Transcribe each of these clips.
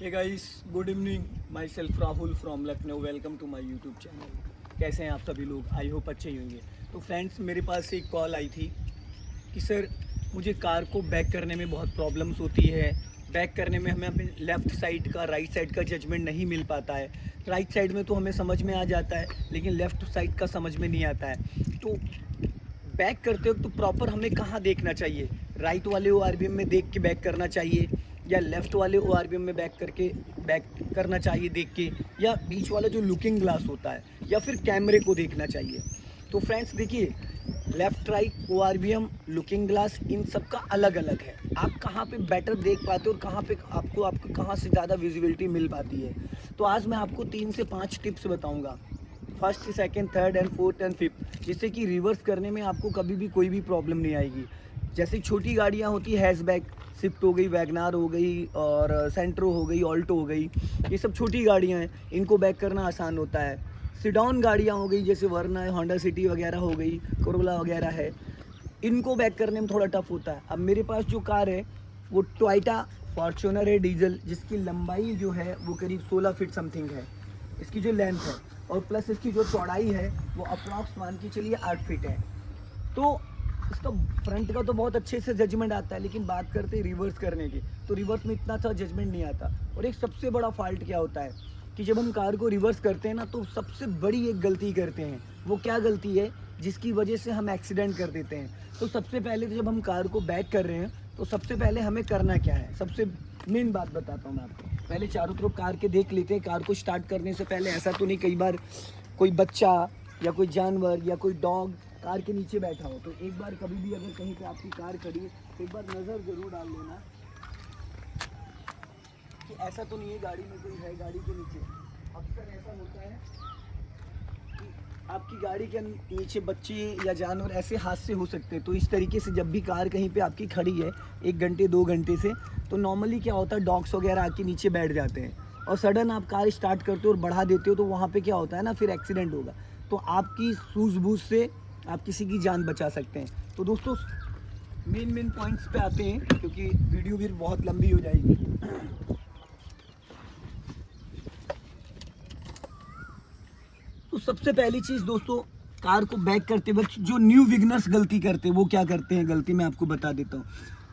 Hey guys, good evening. Myself Rahul from Lucknow. Welcome to my YouTube channel. कैसे हैं आप सभी लोग? आई होप अच्छे ही होंगे। तो फ्रेंड्स, मेरे पास एक कॉल आई थी कि सर मुझे कार को बैक करने में बहुत प्रॉब्लम्स होती है। बैक करने में हमें अपने लेफ़्ट साइड का, राइट साइड का जजमेंट नहीं मिल पाता है। राइट साइड में तो हमें समझ में आ जाता है, लेकिन लेफ़्ट साइड का समझ में नहीं आता है। तो बैक करते हो तो प्रॉपर हमें कहाँ देखना चाहिए? राइट वाले ओ में देख के बैक करना चाहिए, या लेफ़्ट वाले ओ में बैक करना चाहिए देख के, या बीच वाला जो लुकिंग ग्लास होता है, या फिर कैमरे को देखना चाहिए? तो फ्रेंड्स देखिए, left right oh looking glass इन सब का अलग अलग है। आप कहाँ पे बेटर देख पाते हो और कहाँ पे आपको कहाँ से ज़्यादा विजिबिलिटी मिल पाती है। तो आज मैं आपको 3 से 5 टिप्स बताऊँगा, first, second, third and fourth and fifth, जिससे कि रिवर्स करने में आपको कभी भी कोई भी प्रॉब्लम नहीं आएगी। जैसे छोटी गाड़ियाँ होती है, हैचबैक, स्विफ्ट हो गई, वैगनार हो गई, और सेंट्रो हो गई, ऑल्टो हो गई, ये सब छोटी गाड़ियाँ हैं, इनको बैक करना आसान होता है। सिडॉन गाड़ियाँ हो गई, जैसे वर्ना है, होंडा सिटी वगैरह हो गई, कोरोला वगैरह है, इनको बैक करने में थोड़ा टफ होता है। अब मेरे पास जो कार है वो टोयोटा फॉर्च्यूनर है डीजल, जिसकी लंबाई जो है वो करीब 16 फीट समथिंग है, इसकी जो लेंथ है, और प्लस इसकी जो चौड़ाई है वो अप्रॉक्स मान के चलिए 8 फीट है। तो इसका फ्रंट का तो बहुत अच्छे से जजमेंट आता है, लेकिन बात करते हैं रिवर्स करने की, तो रिवर्स में इतना अच्छा जजमेंट नहीं आता। और एक सबसे बड़ा फॉल्ट क्या होता है कि जब हम कार को रिवर्स करते हैं ना, तो सबसे बड़ी एक गलती करते हैं। वो क्या गलती है जिसकी वजह से हम एक्सीडेंट कर देते हैं? तो सबसे पहले तो जब हम कार को बैक कर रहे हैं, तो सबसे पहले हमें करना क्या है, सबसे मेन बात बताता हूँ मैं आपको। पहले चारों तरफ कार के देख लेते हैं। कार को स्टार्ट करने से पहले ऐसा तो नहीं कई बार कोई बच्चा या कोई जानवर या कोई डॉग कार के नीचे बैठा हो, तो एक बार कभी भी अगर कहीं पे आपकी कार खड़ी है, तो एक बार नज़र ज़रूर डाल लेना कि ऐसा तो नहीं है गाड़ी में कोई है गाड़ी के नीचे। अक्सर ऐसा होता है कि आपकी गाड़ी के नीचे बच्चे या जानवर ऐसे हादसे हो सकते हैं। तो इस तरीके से जब भी कार कहीं पे आपकी खड़ी है 1 घंटे 2 घंटे से, तो नॉर्मली क्या होता है, डॉग्स वगैरह आके नीचे बैठ जाते हैं, और सडन आप कार स्टार्ट करते हो और बढ़ा देते हो, तो वहाँ पे क्या होता है ना, फिर एक्सीडेंट होगा। तो आपकी सूझबूझ से आप किसी की जान बचा सकते हैं। तो दोस्तों, मेन पॉइंट्स पे आते हैं, क्योंकि वीडियो भी बहुत लंबी हो जाएगी। तो सबसे पहली चीज़ दोस्तों, कार को बैक करते वक्त जो न्यू बिगनर्स गलती करते हैं, वो क्या करते हैं, गलती मैं आपको बता देता हूँ।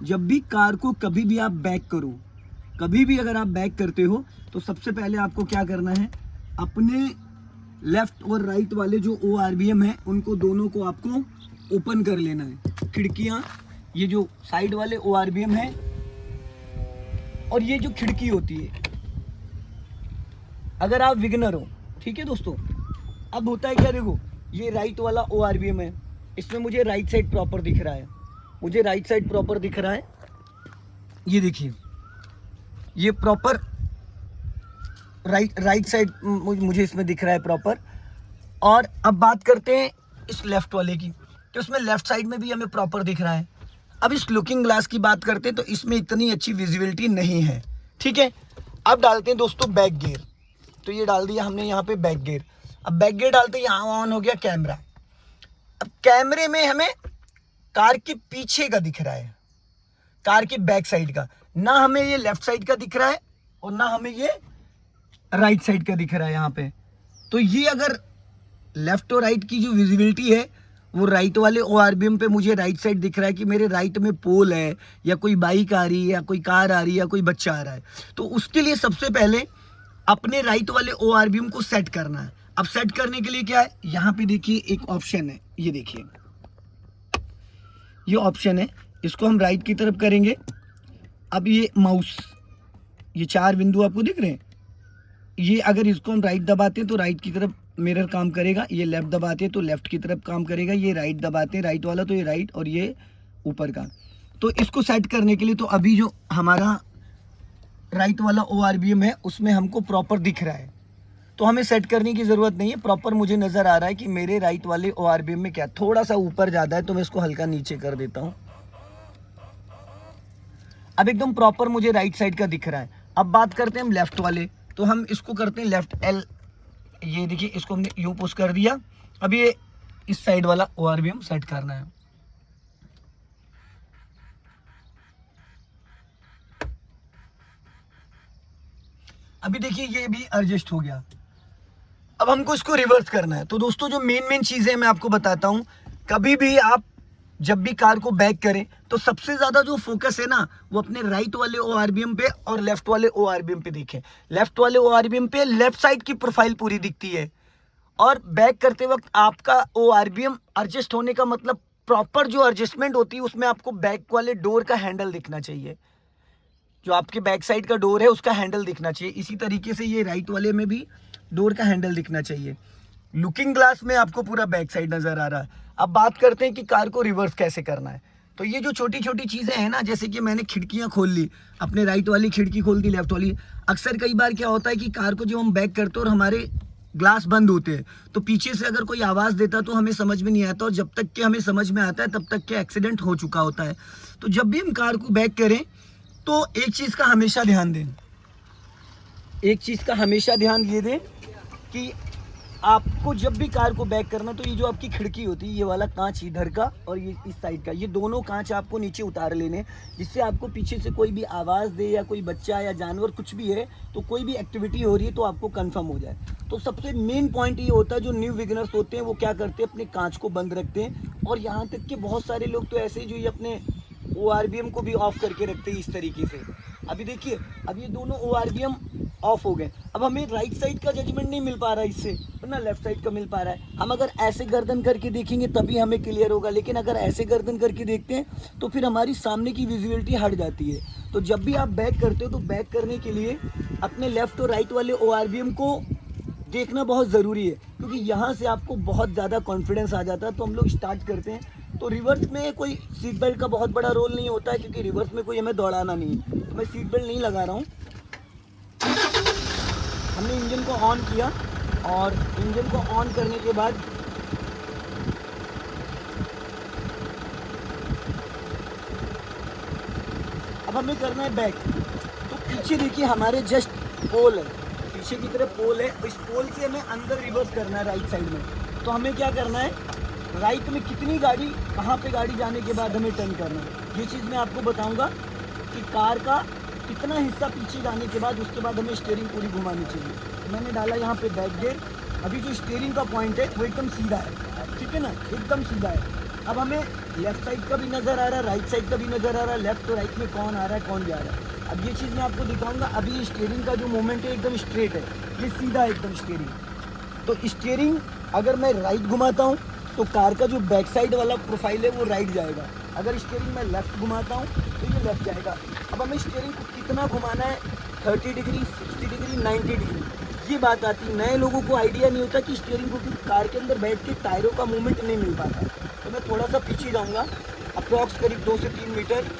जब भी कार को कभी भी आप बैक करो, कभी भी अगर आप बैक करते हो, तो सबसे पहले आपको क्या करना है, अपने लेफ्ट और राइट वाले जो ओ है, उनको दोनों को आपको ओपन कर लेना है। खिड़कियाँ, ये जो साइड वाले ओ है और ये जो खिड़की होती है, अगर आप विगनर हो, ठीक है दोस्तों। अब होता है क्या, देखो, ये राइट वाला ओ है, इसमें मुझे राइट साइड प्रॉपर दिख रहा है, मुझे राइट साइड प्रॉपर दिख रहा है, ये देखिए, ये प्रॉपर राइट साइड मुझे इसमें दिख रहा है प्रॉपर। और अब बात करते हैं इस लेफ्ट वाले की, तो इसमें लेफ्ट साइड में भी हमें प्रॉपर दिख रहा है। अब इस लुकिंग ग्लास की बात करते हैं, तो इसमें इतनी अच्छी विजिबिलिटी नहीं है, ठीक है। अब डालते हैं दोस्तों बैक गियर। तो ये डाल दिया हमने यहाँ पे बैक गियर। अब बैक गियर डालते हैं, यहाँ ऑन हो गया कैमरा। अब कैमरे में हमें कार के पीछे का दिख रहा है, कार के बैक साइड का, ना हमें ये लेफ्ट साइड का दिख रहा है और ना हमें ये राइट साइड का दिख रहा है यहाँ पे। तो ये अगर लेफ्ट और राइट की जो विजिबिलिटी है, वो राइट वाले ओ पे मुझे राइट साइड दिख रहा है कि मेरे राइट में पोल है, या कोई बाइक आ रही है, या कोई कार आ रही है, या कोई बच्चा आ रहा है, तो उसके लिए सबसे पहले अपने राइट वाले ओ को सेट करना है। अब सेट करने के लिए क्या है, यहाँ पे देखिए एक ऑप्शन है, ये देखिए, ये ऑप्शन है, इसको हम राइट की तरफ करेंगे। अब ये माउस, ये 4 बिंदु आपको दिख रहे हैं, ये अगर इसको हम राइट दबाते हैं तो राइट की तरफ मिरर काम करेगा, ये लेफ्ट दबाते हैं तो लेफ्ट की तरफ काम करेगा, ये राइट दबाते हैं राइट वाला तो ये राइट, और ये ऊपर का। तो इसको सेट करने के लिए, तो अभी जो हमारा राइट वाला ओ है उसमें हमको प्रॉपर दिख रहा है, तो हमें सेट करने की ज़रूरत नहीं है। प्रॉपर मुझे नज़र आ रहा है कि मेरे राइट वाले ओ में क्या थोड़ा सा ऊपर ज़्यादा है, तो मैं इसको हल्का नीचे कर देता हूँ। अब एकदम प्रॉपर मुझे राइट साइड का दिख रहा है। अब बात करते हैं हम लेफ्ट वाले, तो हम इसको करते हैं लेफ्ट एल, ये देखिए, इसको हमने यूं पुश कर दिया। अब ये इस साइड वाला ओ हम सेट करना है। अभी देखिए ये भी एडजस्ट हो गया। अब हमको इसको रिवर्स करना है। तो दोस्तों जो मेन चीज़ें मैं आपको बताता हूँ, कभी भी आप जब भी कार को बैक करें तो सबसे ज़्यादा जो फोकस है ना वो अपने राइट वाले ORBM पे और लेफ्ट वाले ORBM पे देखें। लेफ्ट वाले ORBM पे लेफ्ट साइड की प्रोफाइल पूरी दिखती है, और बैक करते वक्त आपका ORBM एडजस्ट होने का मतलब प्रॉपर जो एडजस्टमेंट होती है उसमें आपको बैक वाले डोर का हैंडल दिखना चाहिए। जो आपके बैक साइड का डोर है उसका हैंडल दिखना चाहिए। इसी तरीके से ये राइट वाले में भी डोर का हैंडल दिखना चाहिए। लुकिंग ग्लास में आपको पूरा बैक साइड नजर आ रहा है। अब बात करते हैं कि कार को रिवर्स कैसे करना है। तो ये जो छोटी छोटी चीजें हैं ना, जैसे कि मैंने खिड़कियां खोल ली, अपने राइट वाली खिड़की खोल दी, लेफ्ट वाली। अक्सर कई बार क्या होता है कि कार को जब हम बैक करते हैं और हमारे ग्लास बंद होते हैं तो पीछे से अगर कोई आवाज़ देता तो हमें समझ में नहीं आता, और जब तक कि हमें समझ में आता है तब तक के एक्सीडेंट हो चुका होता है। तो जब भी हम कार को बैक करें तो एक चीज़ का हमेशा ध्यान दें, एक चीज़ का हमेशा ध्यान ये दें कि आपको जब भी कार को बैक करना तो ये जो आपकी खिड़की होती है, ये वाला कांच इधर का और ये इस साइड का, ये दोनों कांच आपको नीचे उतार लेने, जिससे आपको पीछे से कोई भी आवाज़ दे या कोई बच्चा या जानवर कुछ भी है तो कोई भी एक्टिविटी हो रही है तो आपको कंफर्म हो जाए। तो सबसे मेन पॉइंट ये होता है, जो न्यू बिगिनर्स होते हैं वो क्या करते हैं, अपने कांच को बंद रखते हैं। और यहाँ तक कि बहुत सारे लोग तो ऐसे जो ये अपने ORBM को भी ऑफ करके रखते हैं इस तरीके से। अभी देखिए, अब ये दोनों ORBM ऑफ हो गए। अब हमें राइट साइड का जजमेंट नहीं मिल पा रहा है इससे, ना लेफ्ट साइड का मिल पा रहा है। हम अगर ऐसे गर्दन करके देखेंगे तभी हमें क्लियर होगा, लेकिन अगर ऐसे गर्दन करके देखते हैं तो फिर हमारी सामने की विजिबिलिटी हट जाती है। तो जब भी आप बैक करते हो तो बैक करने के लिए अपने लेफ्ट और राइट वाले ORBM को देखना बहुत ज़रूरी है, क्योंकि यहाँ से आपको बहुत ज़्यादा कॉन्फिडेंस आ जाता है। तो हम लोग स्टार्ट करते हैं। तो रिवर्स में कोई सीट बेल्ट का बहुत बड़ा रोल नहीं होता है, क्योंकि रिवर्स में कोई हमें दौड़ाना नहीं है। तो मैं सीट बेल्ट नहीं लगा रहा हूँ। हमने इंजन को ऑन किया, और इंजन को ऑन करने के बाद अब हमें करना है बैक। तो पीछे देखिए हमारे जस्ट पोल है, पीछे की तरफ पोल है, इस पोल से हमें अंदर रिवर्स करना है राइट साइड में। तो हमें क्या करना है, राइट में कितनी गाड़ी, कहाँ पे गाड़ी जाने के बाद हमें टर्न करना है, ये चीज़ मैं आपको बताऊंगा कि कार का कितना हिस्सा पीछे जाने के बाद उसके बाद हमें स्टीयरिंग पूरी घुमानी चाहिए। मैंने डाला यहाँ पे बैक गियर। अभी जो स्टीयरिंग का पॉइंट है वो एकदम सीधा है, ठीक है ना, एकदम सीधा है। अब हमें लेफ्ट साइड का भी नज़र आ रहा है, राइट साइड का भी नज़र आ रहा है, लेफ्ट और राइट में कौन आ रहा है कौन जा रहा है। अब ये चीज़ मैं आपको दिखाऊंगा। अभी स्टीयरिंग का जो मूवमेंट है एकदम स्ट्रेट है, ये सीधा है एकदम स्टीयरिंग। तो स्टीयरिंग अगर मैं राइट घुमाता हूँ तो कार का जो बैक साइड वाला प्रोफाइल है वो राइट जाएगा। अगर स्टीयरिंग मैं लेफ्ट घुमाता हूँ तो ये लेफ्ट जाएगा। अब हमें स्टीयरिंग को कितना घुमाना है, 30 डिग्री, 60 डिग्री, 90 डिग्री, ये बात आती है। नए लोगों को आइडिया नहीं होता कि स्टीयरिंग को, क्योंकि कार के अंदर बैठ के टायरों का मूवमेंट नहीं मिल पाता। तो मैं थोड़ा सा पीछे जाऊँगा, अप्रॉक्स करीब 2 से 3 मीटर।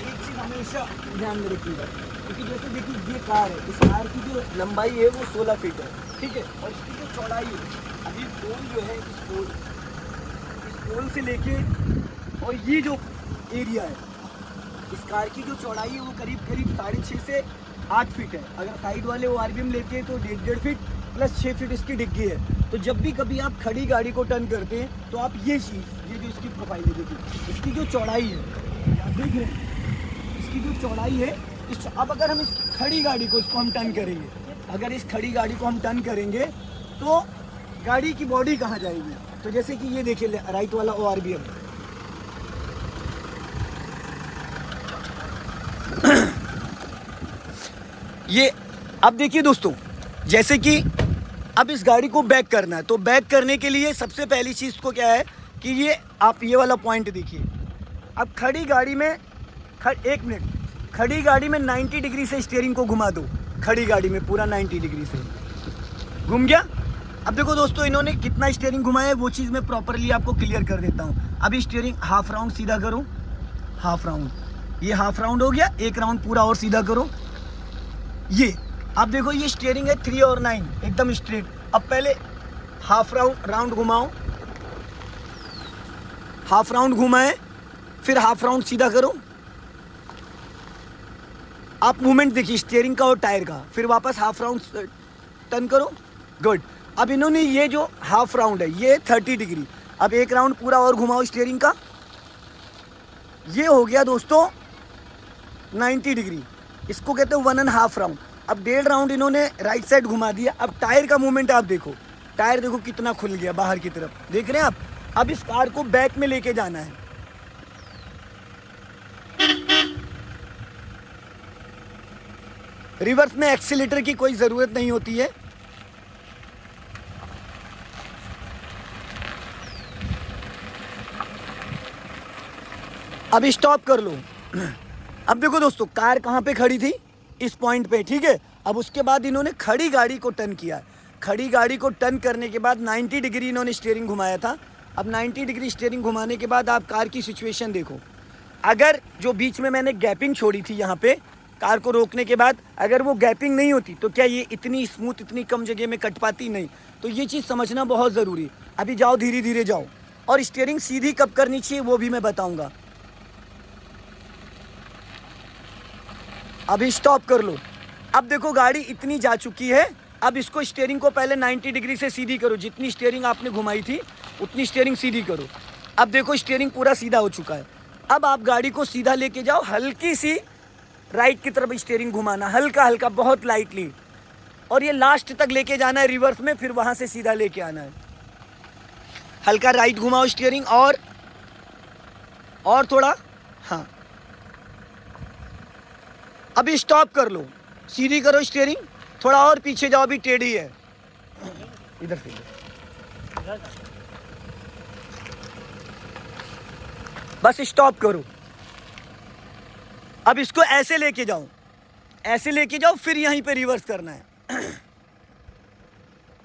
एक चीज़ हमेशा ध्यान में रखिएगा, क्योंकि जैसे देखिए ये कार है, इस कार की जो लंबाई है वो 16 फीट है, ठीक है, और इसकी जो चौड़ाई है, अभी पोल जो है, इस पोल से लेके और ये जो एरिया है, इस कार की जो चौड़ाई है वो करीब 6.5 से 8 फीट है। अगर साइड वाले ORBM लेते हैं तो 1.5 फीट प्लस 6 फीट इसकी डिग्गी है। तो जब भी कभी आप खड़ी गाड़ी को टर्न करते हैं तो आप ये चीज़, ये जो इसकी प्रोफाइल है, देखिए इसकी जो चौड़ाई है, आप देख रहे हैं इसकी जो चौड़ाई है, अब अगर हम इस खड़ी गाड़ी को, इसको हम टर्न करेंगे, अगर इस खड़ी गाड़ी को हम टर्न करेंगे तो गाड़ी की बॉडी कहाँ जाएगी। तो जैसे कि ये देखिए राइट वाला ORBM, ये अब देखिए दोस्तों, जैसे कि अब इस गाड़ी को बैक करना है, तो बैक करने के लिए सबसे पहली चीज़ को क्या है कि ये आप ये वाला पॉइंट देखिए। अब खड़ी गाड़ी में एक मिनट, खड़ी गाड़ी में 90 डिग्री से स्टीयरिंग को घुमा दो, खड़ी गाड़ी में पूरा 90 डिग्री से घूम गया। अब देखो दोस्तों, इन्होंने कितना स्टीयरिंग घुमाया है वो चीज़ मैं प्रॉपरली आपको क्लियर कर देता हूँ। अभी स्टीयरिंग हाफ राउंड सीधा करो, हाफ राउंड, ये हाफ राउंड हो गया, एक राउंड पूरा और सीधा करो। ये अब देखो, ये स्टीयरिंग है 3 और 9 एकदम स्ट्रेट। अब पहले हाफ राउंड घुमाओ, हाफ राउंड घुमाए, फिर हाफ राउंड सीधा करो। आप मूवमेंट देखिए स्टीयरिंग का और टायर का, फिर वापस हाफ राउंड टर्न करो, गुड। अब इन्होंने ये जो हाफ राउंड है ये 30 डिग्री, अब एक राउंड पूरा और घुमाओ स्टीयरिंग का, ये हो गया दोस्तों 90 डिग्री, इसको कहते हैं 1.5 राउंड। अब 1.5 राउंड इन्होंने राइट साइड घुमा दिया। अब टायर का मूवमेंट आप देखो, टायर देखो कितना खुल गया बाहर की तरफ, देख रहे हैं आप। अब इस कार को बैक में लेके जाना है। रिवर्स में एक्सीलेटर की कोई ज़रूरत नहीं होती है। अब स्टॉप कर लो। अब देखो दोस्तों कार कहाँ पे खड़ी थी, इस पॉइंट पे, ठीक है। अब उसके बाद इन्होंने खड़ी गाड़ी को टर्न किया। खड़ी गाड़ी को टर्न करने के बाद 90 डिग्री इन्होंने स्टीयरिंग घुमाया था। अब 90 डिग्री स्टीयरिंग घुमाने के बाद आप कार की सिचुएशन देखो। अगर जो बीच में मैंने गैपिंग छोड़ी थी यहाँ पे कार को रोकने के बाद, अगर वो गैपिंग नहीं होती तो क्या ये इतनी स्मूथ इतनी कम जगह में कट पाती? नहीं। तो ये चीज़ समझना बहुत ज़रूरी। अभी जाओ धीरे धीरे जाओ, और स्टीयरिंग सीधी कब करनी चाहिए वो भी मैं बताऊँगा। अभी स्टॉप कर लो। अब देखो गाड़ी इतनी जा चुकी है, अब इसको स्टीयरिंग को पहले 90 डिग्री से सीधी करो, जितनी स्टीयरिंग आपने घुमाई थी उतनी स्टीयरिंग सीधी करो। अब देखो स्टीयरिंग पूरा सीधा हो चुका है। अब आप गाड़ी को सीधा लेके जाओ, हल्की सी राइट की तरफ स्टीयरिंग घुमाना, हल्का हल्का, बहुत लाइटली, और ये लास्ट तक लेके जाना है रिवर्स में, फिर वहाँ से सीधा लेके आना है। हल्का राइट घुमाओ स्टीयरिंग, और थोड़ा, हाँ। अभी स्टॉप कर लो, सीधी करो स्टीयरिंग, थोड़ा और पीछे जाओ, अभी टेढ़ी है, इधर से बस स्टॉप करो। अब इसको ऐसे लेके जाओ, ऐसे लेके जाओ, फिर यहीं पे रिवर्स करना है।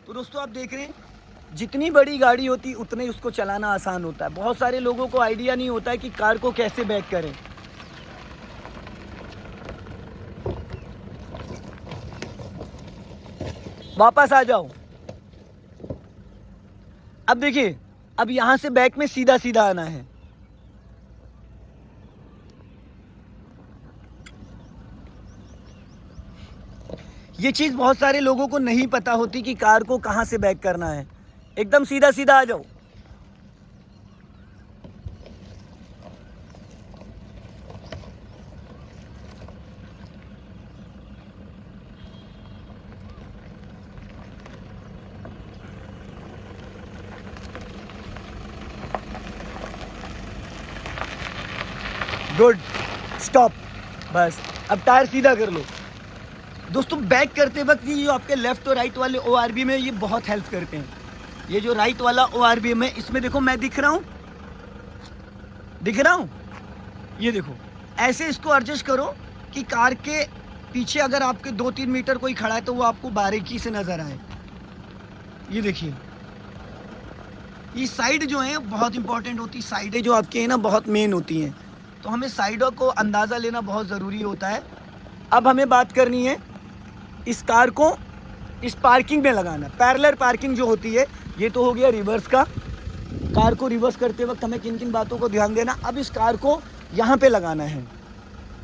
तो दोस्तों आप देख रहे हैं जितनी बड़ी गाड़ी होती उतना ही उसको चलाना आसान होता है। बहुत सारे लोगों को आइडिया नहीं होता है कि कार को कैसे बैक करें। वापस आ जाओ। अब देखिए, अब यहां से बैक में सीधा सीधा आना है। ये चीज बहुत सारे लोगों को नहीं पता होती कि कार को कहां से बैक करना है। एकदम सीधा सीधा आ जाओ। Good, stop. बस अब टायर सीधा कर लो। दोस्तों बैक करते वक्त ये जो आपके लेफ्ट और राइट वाले ORB में ये बहुत हेल्प करते हैं। ये जो राइट वाला ORB में, इसमें देखो मैं दिख रहा हूँ, ये देखो, ऐसे इसको एडजस्ट करो कि कार के पीछे अगर आपके 2-3 मीटर कोई खड़ा है तो वो आपको बारीकी से नजर आए। ये देखिए, ये साइड जो है बहुत इंपॉर्टेंट होती है। साइडें जो आपके हैं ना बहुत मेन होती हैं, तो हमें साइडों को अंदाज़ा लेना बहुत ज़रूरी होता है। अब हमें बात करनी है इस कार को इस पार्किंग में लगाना। पैरेलल पार्किंग जो होती है, ये तो हो गया रिवर्स का। कार को रिवर्स करते वक्त हमें किन किन बातों को ध्यान देना। अब इस कार को यहाँ पे लगाना है।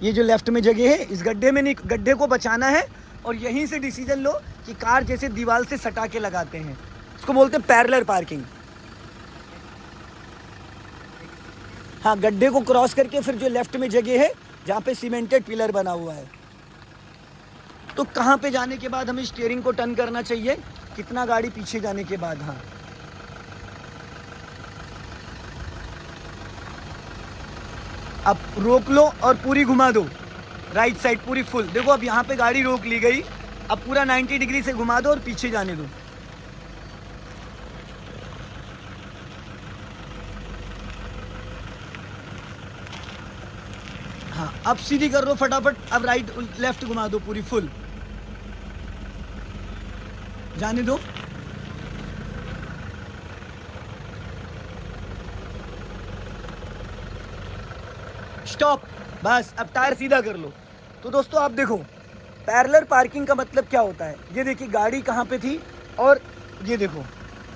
ये जो लेफ्ट में जगह है, इस गड्ढे में नहीं, गड्ढे को बचाना है, और यहीं से डिसीजन लो कि कार जैसे दीवार से सटा के लगाते हैं, इसको बोलते हैं पैरेलल पार्किंग। हाँ, गड्ढे को क्रॉस करके फिर जो लेफ्ट में जगह है जहाँ पे सीमेंटेड पिलर बना हुआ है, तो कहाँ पे जाने के बाद हमें स्टीयरिंग को टर्न करना चाहिए, कितना गाड़ी पीछे जाने के बाद। हाँ, अब रोक लो और पूरी घुमा दो, राइट साइड पूरी फुल। देखो अब यहाँ पे गाड़ी रोक ली गई, अब पूरा 90 डिग्री से घुमा दो और पीछे जाने दो। हाँ, अब सीधी कर दो फटाफट। अब राइट लेफ्ट घुमा दो पूरी फुल, जाने दो। स्टॉप। बस अब टायर सीधा कर लो। तो दोस्तों आप देखो, पैरेलल पार्किंग का मतलब क्या होता है। ये देखिए गाड़ी कहाँ पे थी, और ये देखो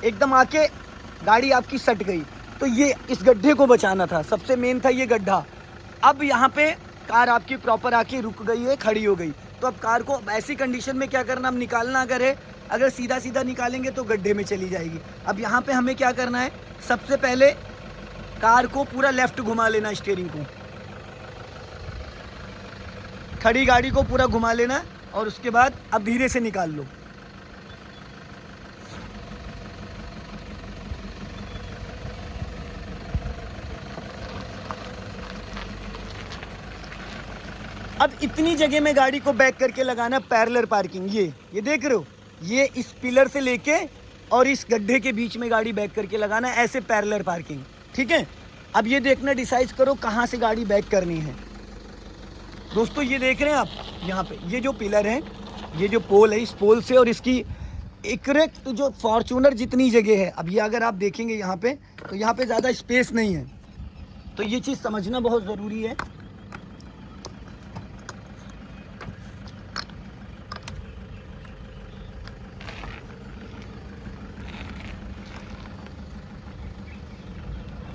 एकदम आके गाड़ी आपकी सट गई, तो ये इस गड्ढे को बचाना था, सबसे मेन था ये गड्ढा। अब यहाँ पे कार आपकी प्रॉपर आके रुक गई है, खड़ी हो गई। तो अब कार को ऐसी कंडीशन में क्या करना, अब निकालना अगर है अगर सीधा सीधा निकालेंगे तो गड्ढे में चली जाएगी। अब यहाँ पे हमें क्या करना है, सबसे पहले कार को पूरा लेफ्ट घुमा लेना, स्टीयरिंग को, खड़ी गाड़ी को पूरा घुमा लेना और उसके बाद अब धीरे से निकाल लो। अब इतनी जगह में गाड़ी को बैक करके लगाना पैरेलल पार्किंग। ये देख रहे हो, ये इस पिलर से लेके और इस गड्ढे के बीच में गाड़ी बैक करके लगाना, ऐसे पैरेलल पार्किंग, ठीक है। अब ये देखना, डिसाइड करो कहाँ से गाड़ी बैक करनी है। दोस्तों ये देख रहे हैं आप, यहाँ पे ये जो पिलर है, ये जो पोल है, इस पोल से और इसकी इकरेक्ट जो फॉर्च्यूनर जितनी जगह है, अब ये अगर आप देखेंगे यहाँ पे, तो यहाँ पे ज़्यादा स्पेस नहीं है, तो ये चीज़ समझना बहुत ज़रूरी है।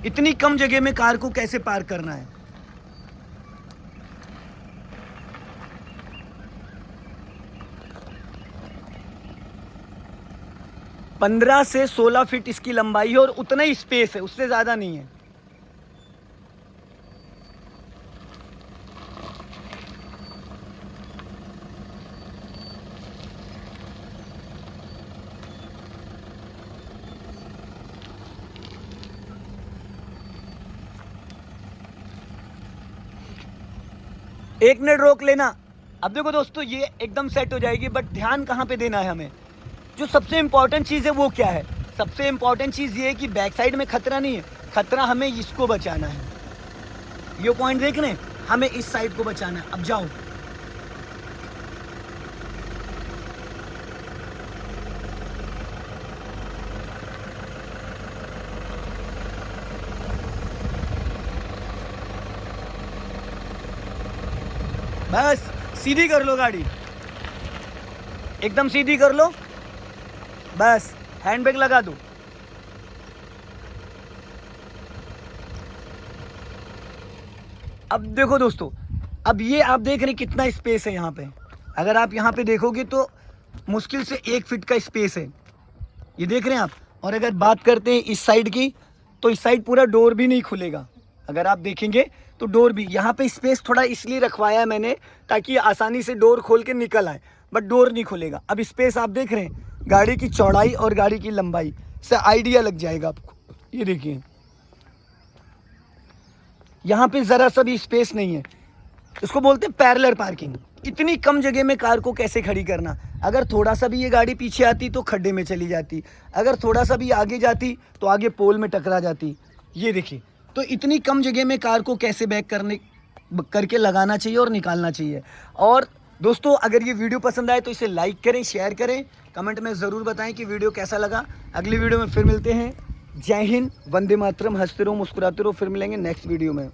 इतनी कम जगह में कार को कैसे पार्क करना है। पंद्रह से 16 फीट इसकी लंबाई है और उतना ही स्पेस है, उससे ज़्यादा नहीं है। एक मिनट रोक लेना। अब देखो दोस्तों, ये एकदम सेट हो जाएगी, बट ध्यान कहाँ पे देना है हमें। जो सबसे इंपॉर्टेंट चीज़ है वो क्या है, सबसे इंपॉर्टेंट चीज़ ये है कि बैक साइड में खतरा नहीं है, खतरा हमें इसको बचाना है। ये पॉइंट देख रहे हैं, हमें इस साइड को बचाना है। अब जाओ, बस सीधी कर लो गाड़ी, एकदम सीधी कर लो, बस हैंड ब्रेक लगा दो। अब देखो दोस्तों, अब ये आप देख रहे हैं कितना स्पेस है यहाँ पे। अगर आप यहाँ पे देखोगे तो मुश्किल से 1 फीट का स्पेस है, ये देख रहे हैं आप। और अगर बात करते हैं इस साइड की, तो इस साइड पूरा डोर भी नहीं खुलेगा। अगर आप देखेंगे तो डोर भी, यहाँ पे स्पेस थोड़ा इसलिए रखवाया है मैंने ताकि आसानी से डोर खोल के निकल आए, बट डोर नहीं खुलेगा। अब स्पेस आप देख रहे हैं, गाड़ी की चौड़ाई और गाड़ी की लंबाई से आइडिया लग जाएगा आपको। ये देखिए, यहाँ पे ज़रा सा भी स्पेस नहीं है, इसको बोलते हैं पैरेलल पार्किंग। इतनी कम जगह में कार को कैसे खड़ी करना। अगर थोड़ा सा भी ये गाड़ी पीछे आती तो खड्डे में चली जाती, अगर थोड़ा सा भी आगे जाती तो आगे पोल में टकरा जाती। ये देखिए, तो इतनी कम जगह में कार को कैसे बैक करके लगाना चाहिए और निकालना चाहिए। और दोस्तों, अगर ये वीडियो पसंद आए तो इसे लाइक करें, शेयर करें, कमेंट में ज़रूर बताएं कि वीडियो कैसा लगा। अगली वीडियो में फिर मिलते हैं। जय हिंद, वंदे मातरम, हंसते रहो, मुस्कुराते रहो। फिर मिलेंगे नेक्स्ट वीडियो में।